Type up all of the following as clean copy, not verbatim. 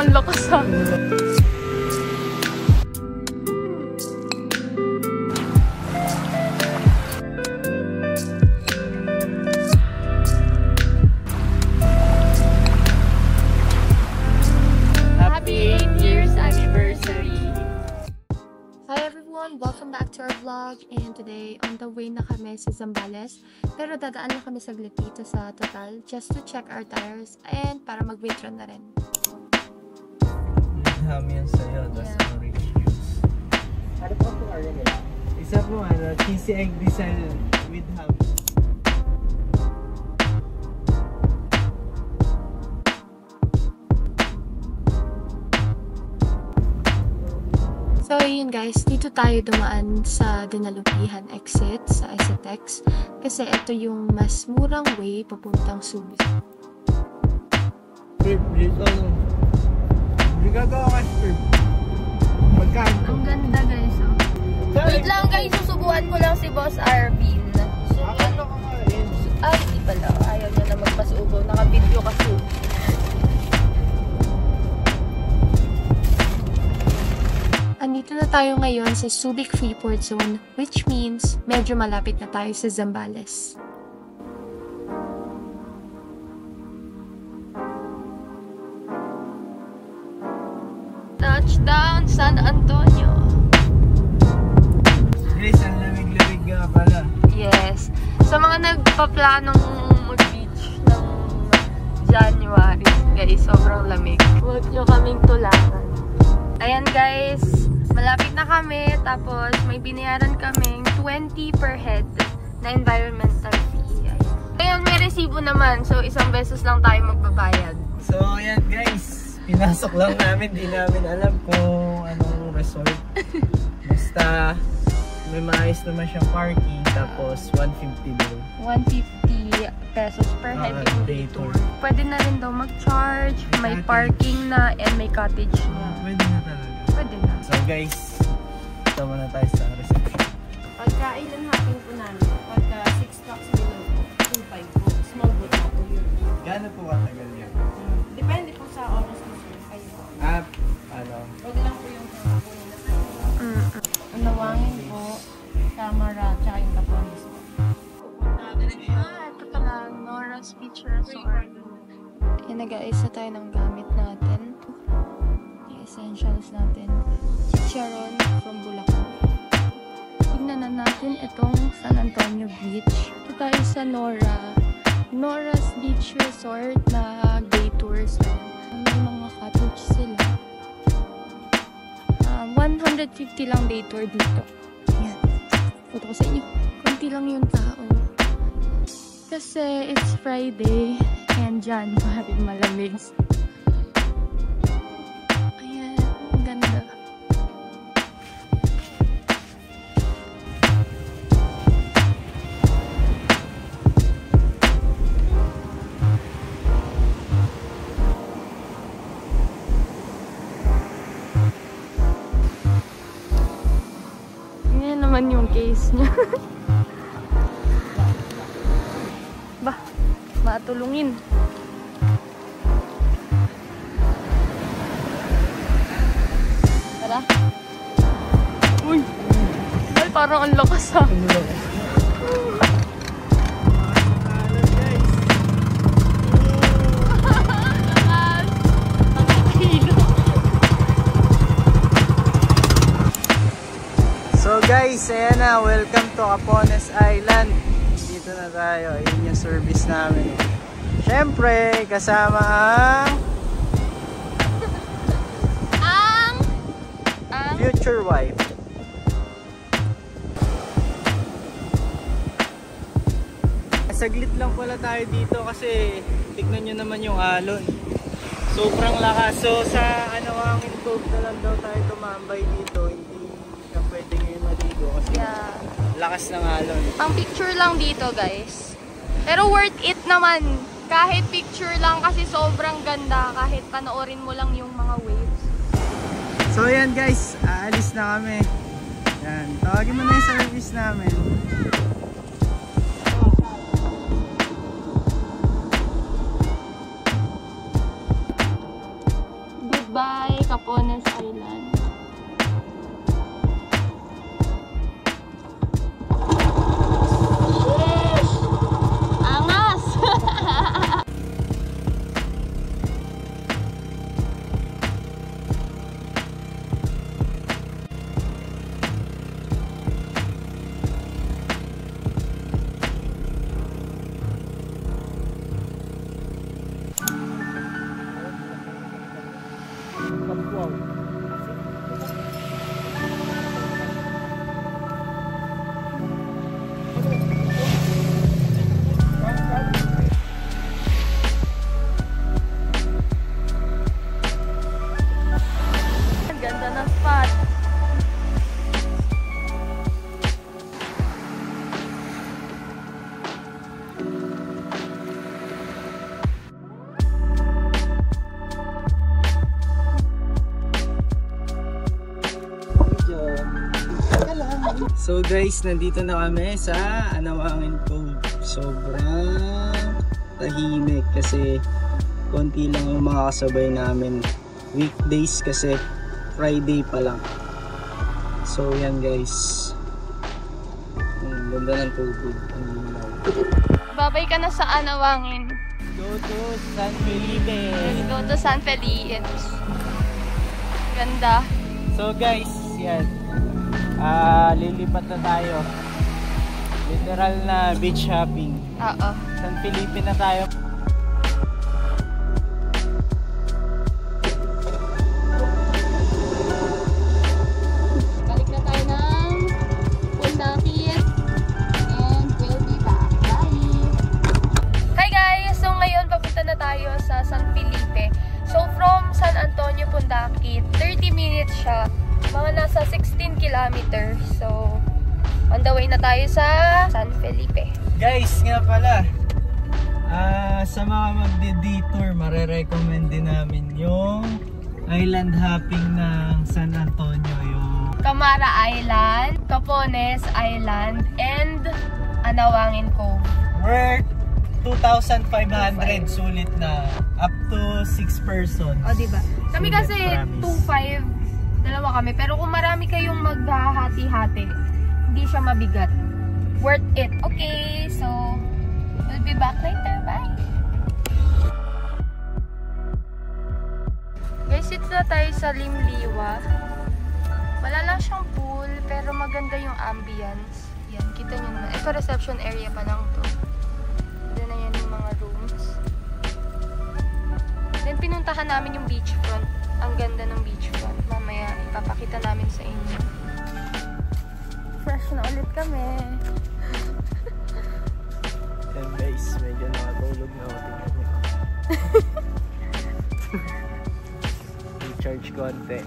ang lakas ha. Happy 8 years anniversary! Hi everyone! Welcome back to our vlog, and today on the way na kami sa Zambales, pero dadaan lang kami saglit dito sa Total just to check our tires and para mag-withdraw na rin. Ham yan sa'yo, that's orange juice. Ano po ang order nila? Isa po cheesy egg diesel with ham. So yun guys, dito tayo dumaan sa Dinalupihan exit sa STX kasi ito yung mas murang way papuntang Subic. Gagawa ka strip. Magkano? Ang ganda guys, oh. Wait lang guys, susubuan ko lang si Boss Arvin. Ano ka kain? Di pala. Ayaw niya na magpasubo. Naka-video kasi. Andito na tayo ngayon sa Subic Freeport Zone, which means medyo malapit na tayo sa Zambales. Touchdown San Antonio! Guys, ang lamig-lamig nga pala. Yes. Sa mga nagpaplanong mag-beach ng January, guys, sobrang lamig. Huwag nyo kaming tulangan. Ayan guys, malapit na kami, tapos may binayaran kaming 20 per head na environmental fee. Ngayon may resibo naman, so isang beses lang tayo magbabayad. So, ayan guys, pinasok lang namin, di namin alam kung anong resort. Basta, may maayos naman siyang parking, tapos 150 daw. 150 pesos per head yung day tour. Pwede na rin daw mag-charge, may parking na, and may cottage na. Pwede na talaga. Pwede na. So guys, tama na tayo sa reception. Pagkain ng hapon po namin, pagka 6 stocks below po, 2.5 po. Small boat na po yun. Gaano po katagal yan? Depende po sa oras na sir. Kayo po. Huwag lang po yung kapunin na tayo. Ang nawangin po, camera, tsaka yung kapunis po. Ito pala, Nora's Beach Resort. Yan, nag-aisa tayo ng gamit natin. Yung essentials natin. Chicharon from Bulacan. Tignan na natin itong San Antonio Beach. Ito tayo sa Nora's Beach Resort na day tours. May mga cottage sila. 150 lang day tour dito. Ayan. Foto ko sa inyo. Konti lang yung tao. Kasi it's Friday and January, malamig. Ayan, ang ganda. Ayan naman yung case niya. Matulungin. Tara. Uy! Ay, parang ang lakas ha. So guys, ayan na, welcome to Capones Island. Dito na tayo, ayun yung service namin. Siyempre, kasama ang future wife. Saglit lang pala tayo dito kasi tignan nyo naman yung alon. Sobrang lakas. So sa Anawangin Cove na lang daw tayo tumambay dito. Hindi na pwede ngayon maligo kasi lakas ng alon. Ang picture lang dito guys. Pero worth it naman. Kahit picture lang kasi sobrang ganda. Kahit panoorin mo lang yung mga waves. So ayan guys, aalis na kami. Yan, tawagin mo na yung service namin. Goodbye, Capones Island. Sheesh! Angas! So guys, nandito na kami sa Anawangin Cove. Sobrang tahimik kasi konti lang yung mga kasabay namin. Weekdays kasi Friday pa lang. So yan guys. Ang ganda ng tubig. Ang linaw. Babay ka na sa Anawangin. Go to San Felipe. Let's go to San Felipe. Ganda. So guys, yan. Lilipat na tayo. Literal na beach shopping. Oo. San Felipe na tayo. Balik na tayo ng Pundakit. And we'll be back. Bye! Hi guys! So ngayon papunta na tayo sa San Felipe. So from San Antonio, Pundakit, 30 minutes siya. Mga nasa 16 kilometers. So, on the way na tayo sa San Felipe. Guys, nga pala, sa mga magde-detour, marirecommend din namin yung island hopping ng San Antonio. Yung Camara Island, Capones Island, and Anawangin Cove. worth 2,500, sulit na. Up to 6 persons. O, diba? Kami Sulit, kasi promise. 2,500. Dalawa kami. Pero kung marami kayong maghahati-hati, hindi siya mabigat. Worth it. Okay, so we'll be back later. Bye! Guys, ito na tayo sa Limliwa. Wala lang siyang pool, pero maganda yung ambience. Yan, kita nyo naman. Ito reception area pa lang to. Then na yan yung mga rooms. Then pinuntahan namin yung beachfront. Ang ganda ng beachfront. Mamaya ipapakita namin sa inyo. Fresh na ulit kami. And guys, medyo nakatulog na ako. Tingnan nyo. Recharge konti.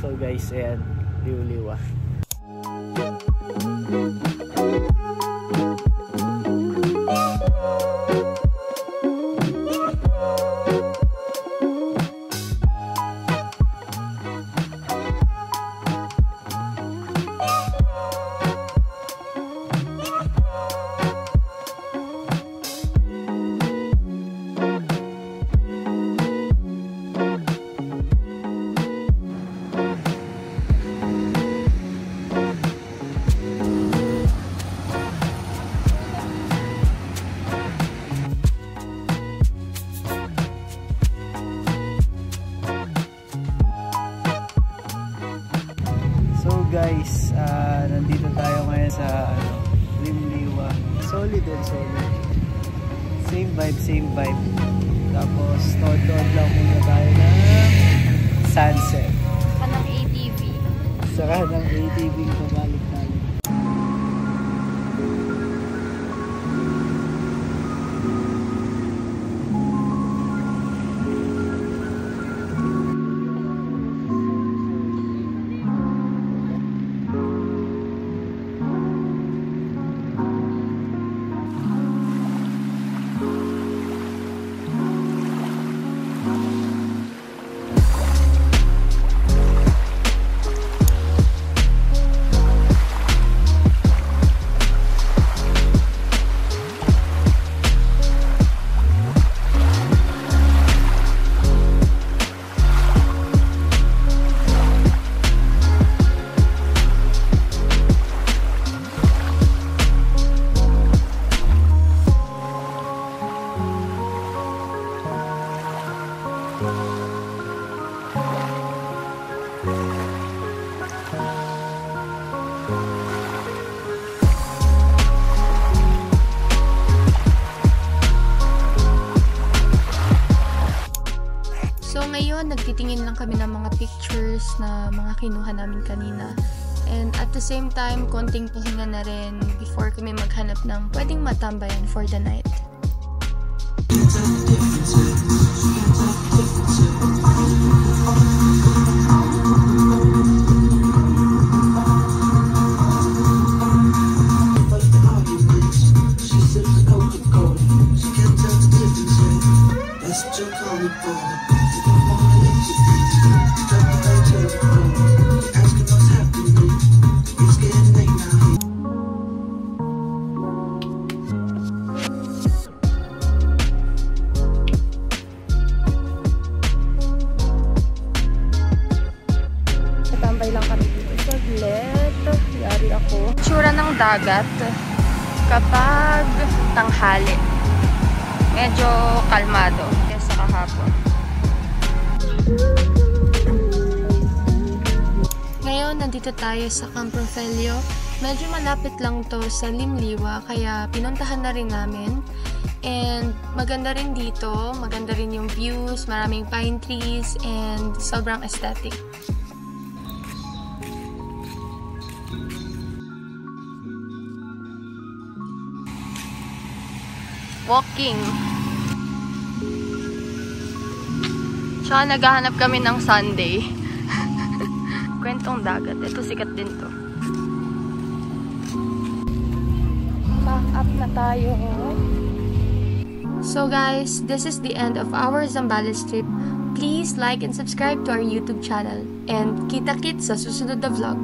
So guys, ayan. Liw-liwa. Guys, nandito tayo ngayon sa Limliwa. Solid and solid. Same vibe. Tapos, nod-nod lang muna tayo ng sunset. Saka ng ATV. Saka ng ATV pabalik-balik. titingin lang kami ng mga pictures na mga kinuha namin kanina. And at the same time, konting pahinga na rin before kami maghanap ng pwedeng matambayan for the night. Dagat kapag tanghali. Medyo kalmado kaysa kahapon. Ngayon, nandito tayo sa Camp Rofelio. Medyo malapit lang to sa Limliwa, kaya pinuntahan na rin namin. And maganda rin dito, maganda rin yung views, maraming pine trees, and sobrang aesthetic. Walking. Tsaka naghahanap kami ng Sunday. Kwentong dagat. Ito sikat din to. Back up na tayo. So guys, this is the end of our Zambales trip. Please like and subscribe to our YouTube channel. And kita-kits sa susunod na vlog.